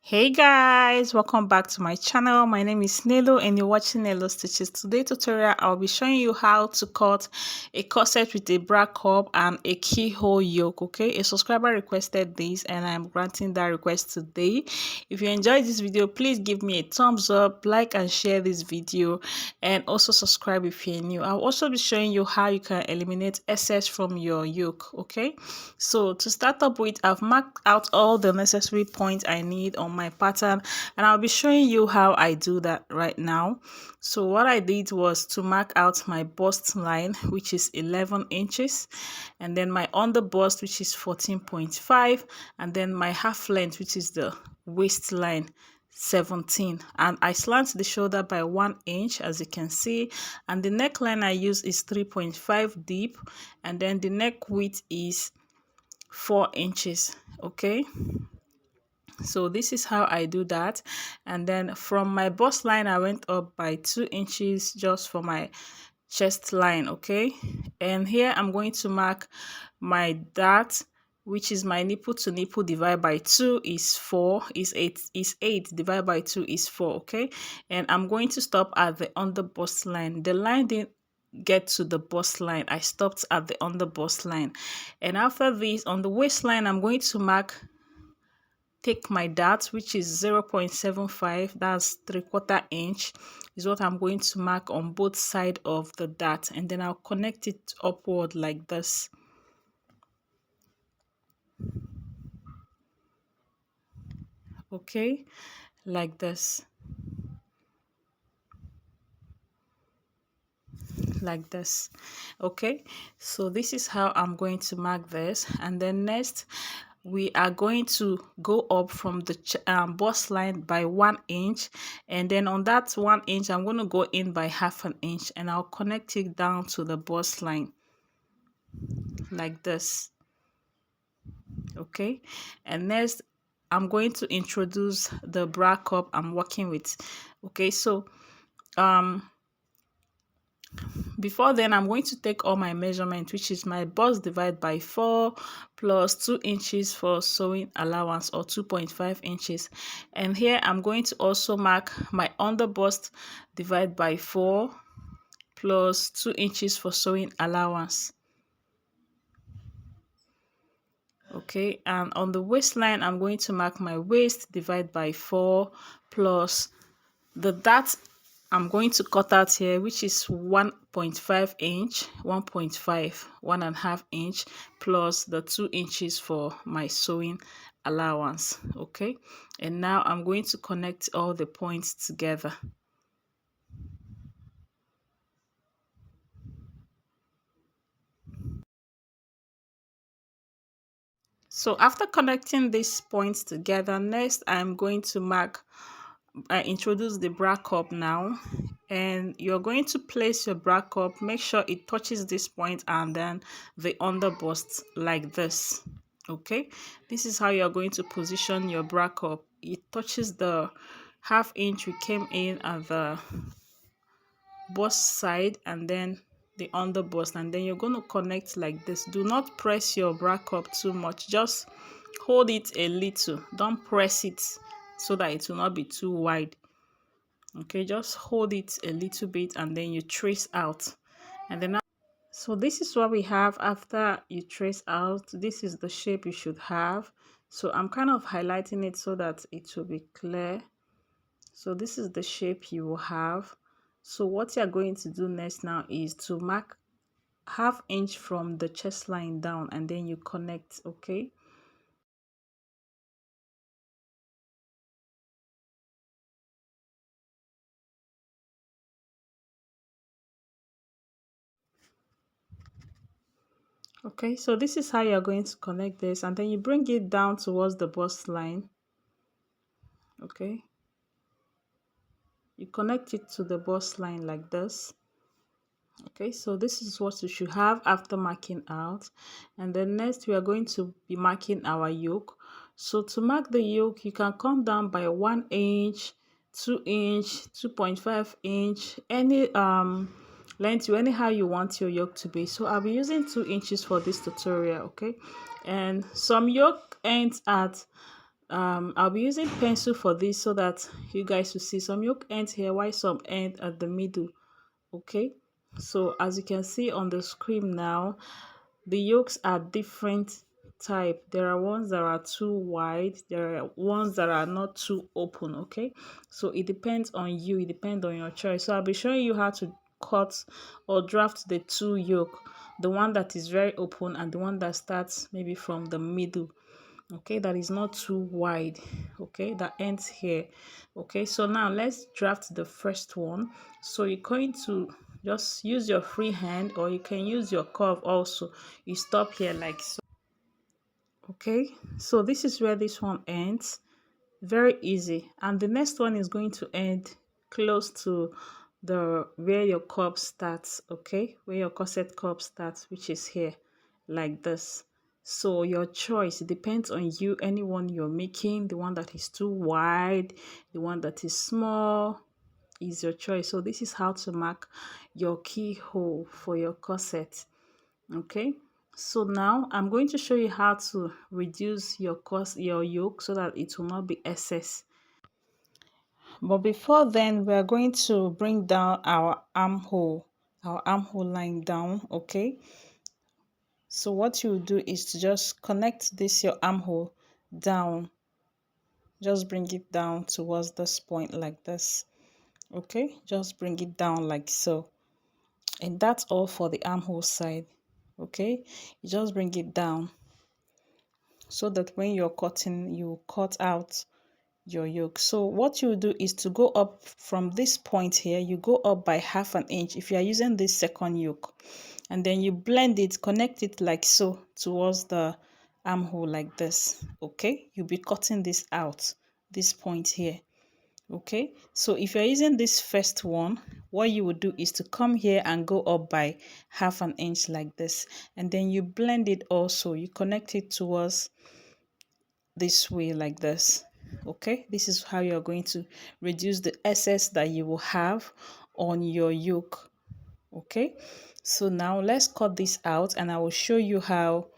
Hey guys, welcome back to my channel. My name is Nelo and you're watching Nelo Stitches. Today tutorial I'll be showing you how to cut a corset with a bra cup and a keyhole yoke. Okay, a subscriber requested this and I'm granting that request today. If you enjoyed this video, please give me a thumbs up, like and share this video, and also subscribe if you're new. I'll also be showing you how you can eliminate excess from your yoke. Okay, so to start up with, I've marked out all the necessary points I need on my pattern, and I'll be showing you how I do that right now. So what I did was to mark out my bust line, which is 11 inches, and then my under bust, which is 14.5, and then my half length, which is the waistline, 17, and I slant the shoulder by 1 inch, as you can see, and the neckline I use is 3.5 deep, and then the neck width is 4 inches. Okay, so this is how I do that. And then from my bust line I went up by 2 inches just for my chest line. Okay, and here I'm going to mark my dart, which is my nipple to nipple divided by 2 is 4, is 8 divided by 2 is 4. Okay, and I'm going to stop at the under bust line. The line didn't get to the bust line, I stopped at the under bust line. And after this, on the waistline, I'm going to take my dart, which is 0.75, that's 3/4 inch, is what I'm going to mark on both sides of the dart, and then I'll connect it upward like this. Okay, like this, like this. Okay, so this is how I'm going to mark this. And then next we are going to go up from the bust line by 1 inch, and then on that 1 inch I'm going to go in by half an inch, and I'll connect it down to the bust line like this. Okay, and next I'm going to introduce the bra cup I'm working with. Okay, so before then, I'm going to take all my measurement, which is my bust divided by 4 plus 2 inches for sewing allowance, or 2.5 inches. And here I'm going to also mark my under bust divided by 4 plus 2 inches for sewing allowance. Okay, and on the waistline, I'm going to mark my waist divided by 4 plus the dart I'm going to cut out here, which is 1.5 inch, 1.5 inch, plus the 2 inches for my sewing allowance. Okay, and now I'm going to connect all the points together. So after connecting these points together, next I'm going to introduce the bra cup now, and you're going to place your bra cup, make sure it touches this point and then the under bust like this. Okay, this is how you're going to position your bra cup. It touches the half inch we came in at the bust side, and then the under bust, and then you're going to connect like this. Do not press your bra cup too much, just hold it a little, don't press it so that it will not be too wide. Okay, just hold it a little bit and then you trace out. And then so this is what we have after you trace out. This is the shape you should have. So I'm kind of highlighting it so that it will be clear. So this is the shape you will have. So what you're going to do next now is to mark half inch from the chest line down, and then you connect. Okay, okay, so this is how you're going to connect this, and then you bring it down towards the bust line. Okay, you connect it to the bust line like this. Okay, so this is what you should have after marking out. And then next we are going to be marking our yoke. So to mark the yoke, you can come down by 1 inch, 2 inch, 2.5 inch, any length, anyhow you want your yoke to be. So I'll be using 2 inches for this tutorial. Okay, and some yoke ends at I'll be using pencil for this so that you guys will see some yoke ends here while some end at the middle. Okay, so as you can see on the screen now, the yolks are different type. There are ones that are too wide, there are ones that are not too open. Okay, so it depends on you, it depends on your choice. So I'll be showing you how to cut or draft the two yolk, the one that is very open and the one that starts maybe from the middle. Okay, that is not too wide. Okay, that ends here. Okay, so now let's draft the first one. So you're going to just use your free hand, or you can use your curve also. You stop here like so. Okay, so this is where this one ends. Very easy. And the next one is going to end close to the where your curve starts. Okay, where your corset curve starts, which is here like this. So your choice, it depends on you, anyone you're making, the one that is too wide, the one that is small, is your choice. So this is how to mark your keyhole for your corset. Okay, so now I'm going to show you how to reduce your yoke so that it will not be excess. But before then, we are going to bring down our armhole line down. Okay, so what you do is to just connect this your armhole down, just bring it down towards this point like this. Okay, just bring it down like so, and that's all for the armhole side. Okay, you just bring it down so that when you're cutting, you cut out your yoke. So what you do is to go up from this point here, you go up by 1/2 inch if you are using this second yoke, and then you blend it, connect it like so towards the armhole like this. Okay, you'll be cutting this out, this point here. Okay, so if you're using this first one, what you would do is to come here and go up by 1/2 inch like this, and then you blend it also, you connect it towards this way like this. Okay, this is how you're going to reduce the excess that you will have on your yoke. Okay, so now let's cut this out and I will show you how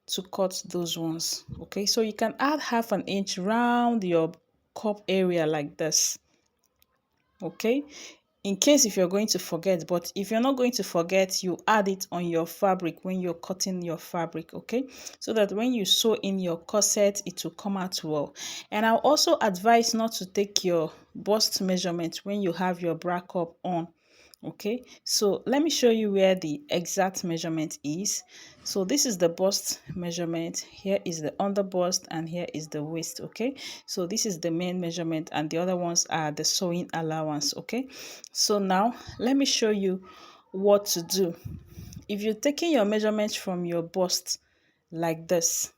to cut those ones. Okay, so you can add 1/2 inch round your cup area like this. Okay, in case if you're going to forget, but if you're not going to forget, you add it on your fabric when you're cutting your fabric. Okay, so that when you sew in your corset, it will come out well. And I'll also advise not to take your bust measurement when you have your bra cup on. Okay, so let me show you where the exact measurement is. So this is the bust measurement, here is the under bust, and here is the waist. Okay, so this is the main measurement and the other ones are the sewing allowance. Okay, so now let me show you what to do. If you're taking your measurements from your bust like this,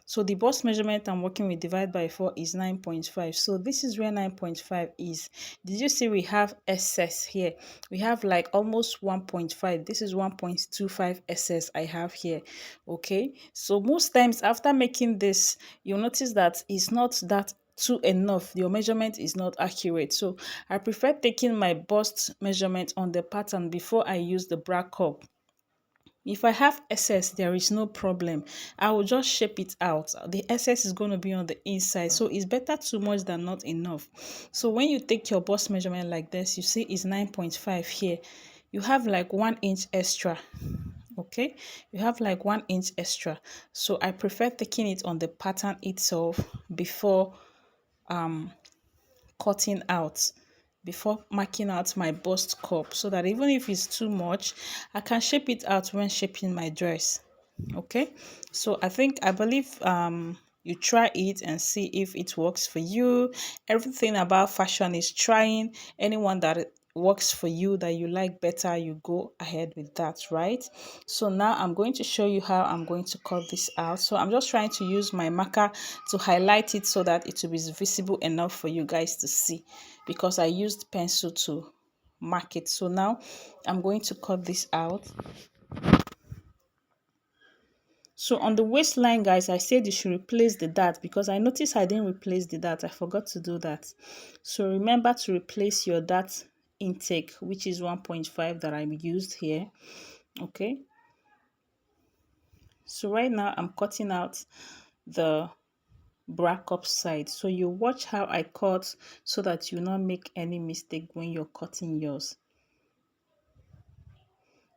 so the bust measurement I'm working with divide by 4 is 9.5. So this is where 9.5 is. Did you see we have excess here? We have like almost 1.5. This is 1.25 excess I have here. Okay. So most times after making this, you'll notice that it's not that too enough, your measurement is not accurate. So I prefer taking my bust measurement on the pattern before I use the bra cup. If I have excess, there is no problem. I will just shape it out. The excess is going to be on the inside. So it's better too much than not enough. So when you take your bust measurement like this, you see it's 9.5 here. You have like 1 inch extra. Okay, you have like 1 inch extra. So I prefer taking it on the pattern itself before cutting out, before marking out my bust cup, so that even if it's too much, I can shape it out when shaping my dress. Okay, so I believe you try it and see if it works for you. Everything about fashion is trying. Anyone that works for you, that you like better, you go ahead with that, right? So now I'm going to show you how I'm going to cut this out. So I'm just trying to use my marker to highlight it so that it will be visible enough for you guys to see, because I used pencil to mark it. So now I'm going to cut this out. So on the waistline, guys, I said you should replace the dart because I noticed I didn't replace the dart. I forgot to do that. So remember to replace your dart intake, which is 1.5 that I used here. Okay. So right now I'm cutting out the bra cup side. So you watch how I cut so that you not make any mistake when you're cutting yours.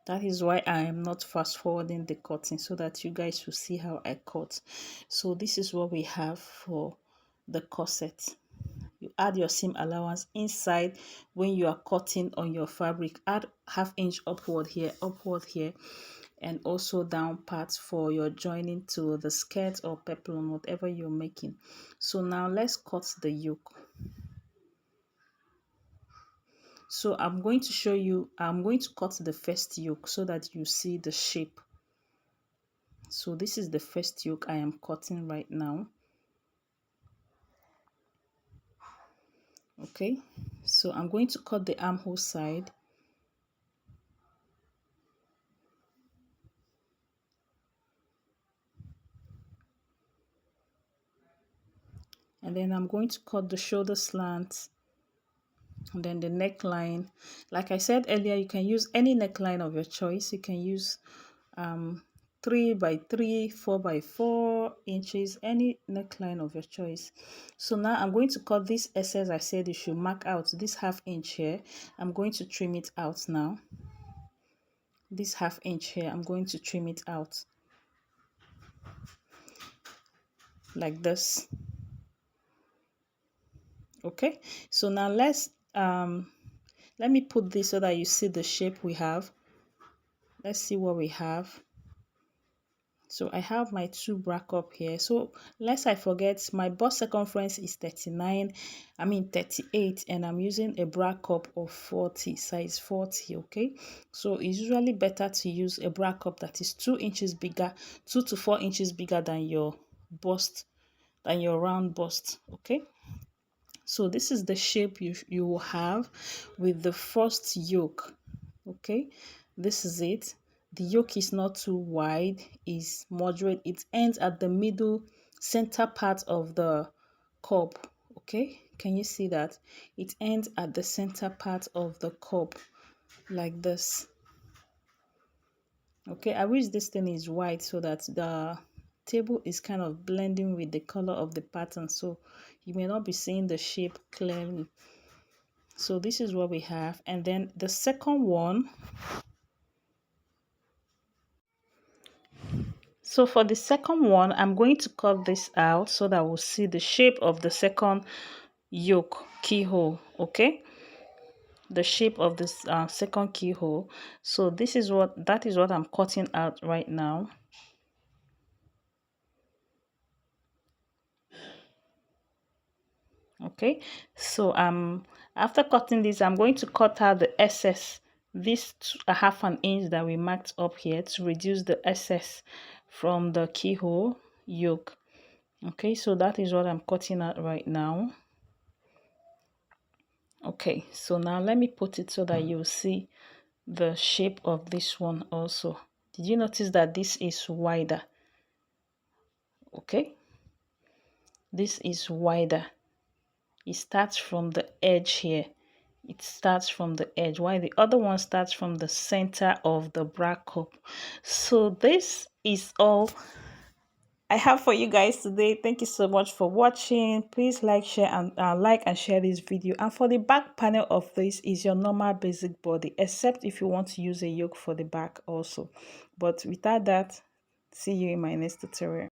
That is why I am not fast forwarding the cutting, so that you guys will see how I cut. So this is what we have for the corset. You add your seam allowance inside when you are cutting on your fabric. Add ½ inch upward here, and also down part for your joining to the skirt or peplum, whatever you're making. So now let's cut the yoke. So I'm going to show you, I'm going to cut the first yoke so that you see the shape. So this is the first yoke I am cutting right now. Okay, so I'm going to cut the armhole side. And then I'm going to cut the shoulder slant, and then the neckline. Like I said earlier, you can use any neckline of your choice. You can use 3 by 3, 4 by 4 inches, any neckline of your choice. So now I'm going to cut this excess. I said you should mark out this ½ inch here. I'm going to trim it out now. This ½ inch here, I'm going to trim it out like this. Okay, so now let me put this so that you see the shape we have. Let's see what we have. So I have my 2 bra cup here. So lest I forget, my bust circumference is 38, and I'm using a bra cup of 40, size 40. Okay, so it's usually better to use a bra cup that is 2 inches bigger, 2 to 4 inches bigger than your bust, than your round bust. Okay, so this is the shape you will have with the first yoke. Okay, this is it. The yoke is not too wide, is moderate. It ends at the middle center part of the cup. Okay, can you see that? It ends at the center part of the cup like this. Okay, I wish this thing is white so that the table is kind of blending with the color of the pattern, so you may not be seeing the shape clearly. So this is what we have. And then the second one, so for the second one, I'm going to cut this out so that we'll see the shape of the second yoke keyhole. Okay, the shape of this second keyhole. So this is that is what I'm cutting out right now. Okay, so after cutting this, I'm going to cut out the excess, this ½ inch that we marked up here, to reduce the excess from the keyhole yoke. Okay, so that is what I'm cutting out right now. Okay, so now let me put it so that you see the shape of this one also. Did you notice that this is wider? Okay, this is wider. It starts from the edge here. It starts from the edge, while the other one starts from the center of the bra cup. So this is all I have for you guys today. Thank you so much for watching. Please like, share, and like and share this video. And for the back panel of this is your normal basic body, except if you want to use a yoke for the back also. But without that, see you in my next tutorial.